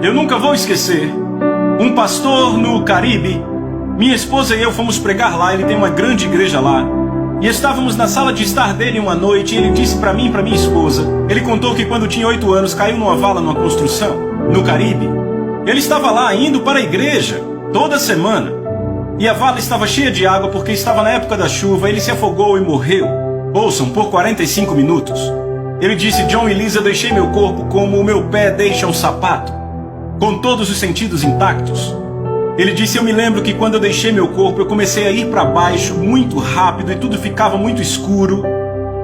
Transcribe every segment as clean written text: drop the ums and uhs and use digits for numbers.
Eu nunca vou esquecer. Um pastor no Caribe, minha esposa e eu fomos pregar lá, ele tem uma grande igreja lá. E estávamos na sala de estar dele uma noite e ele disse para mim e para minha esposa, ele contou que quando tinha 8 anos caiu numa vala numa construção, no Caribe. Ele estava lá indo para a igreja, toda semana. E a vala estava cheia de água porque estava na época da chuva, ele se afogou e morreu. Ouçam, por 45 minutos. Ele disse, John e Lisa, eu deixei meu corpo como o meu pé deixa um sapato, com todos os sentidos intactos. Ele disse, eu me lembro que quando eu deixei meu corpo, eu comecei a ir para baixo muito rápido e tudo ficava muito escuro.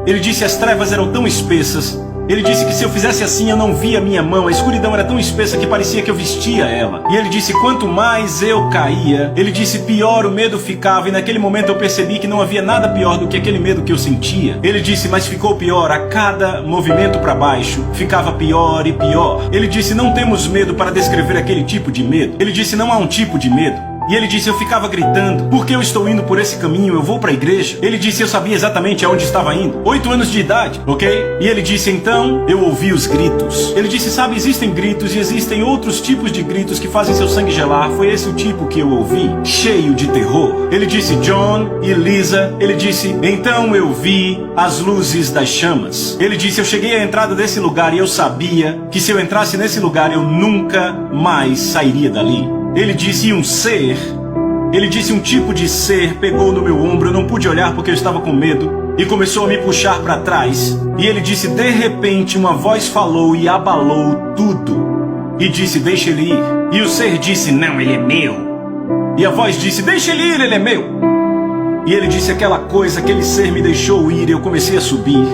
Ele disse, as trevas eram tão espessas. Ele disse que se eu fizesse assim, eu não via minha mão. A escuridão era tão espessa que parecia que eu vestia ela. E ele disse, quanto mais eu caía, ele disse, pior o medo ficava. E naquele momento eu percebi que não havia nada pior do que aquele medo que eu sentia. Ele disse, mas ficou pior. A cada movimento para baixo, ficava pior e pior. Ele disse, não temos medo para descrever aquele tipo de medo. Ele disse, não há um tipo de medo. E ele disse, eu ficava gritando, porque eu estou indo por esse caminho, eu vou para a igreja. Ele disse, eu sabia exatamente aonde estava indo. 8 anos de idade, ok? E ele disse, então, eu ouvi os gritos. Ele disse, sabe, existem gritos e existem outros tipos de gritos que fazem seu sangue gelar. Foi esse o tipo que eu ouvi, cheio de terror. Ele disse, John e Lisa, ele disse, então eu vi as luzes das chamas. Ele disse, eu cheguei à entrada desse lugar e eu sabia que se eu entrasse nesse lugar, eu nunca mais sairia dali. Ele disse, um ser, ele disse, um tipo de ser pegou no meu ombro, eu não pude olhar porque eu estava com medo, e começou a me puxar para trás. E ele disse, de repente uma voz falou e abalou tudo, e disse, deixa ele ir. E o ser disse, não, ele é meu. E a voz disse, deixa ele ir, ele é meu. E ele disse, aquela coisa, aquele ser me deixou ir, eu comecei a subir.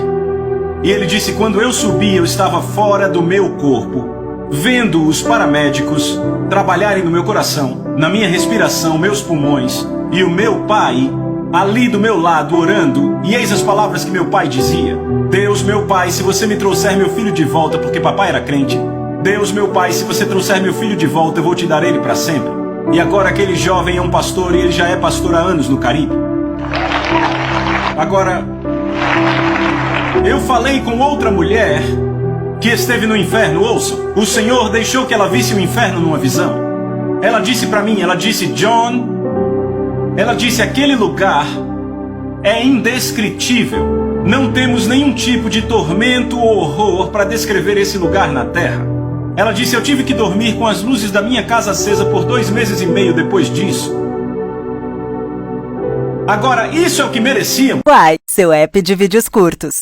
E ele disse, quando eu subi, eu estava fora do meu corpo, vendo os paramédicos trabalharem no meu coração, na minha respiração, meus pulmões, e o meu pai ali do meu lado orando, e eis as palavras que meu pai dizia, Deus, meu pai, se você me trouxer meu filho de volta, porque papai era crente, Deus, meu pai, se você trouxer meu filho de volta, eu vou te dar ele para sempre. E agora aquele jovem é um pastor, e ele já é pastor há anos no Caribe. Agora, eu falei com outra mulher que esteve no inferno, ouçam. O Senhor deixou que ela visse o inferno numa visão. Ela disse para mim, ela disse, John, ela disse, aquele lugar é indescritível. Não temos nenhum tipo de tormento ou horror para descrever esse lugar na terra. Ela disse, eu tive que dormir com as luzes da minha casa acesa por 2 meses e meio depois disso. Agora, isso é o que merecíamos. Uai, seu app de vídeos curtos.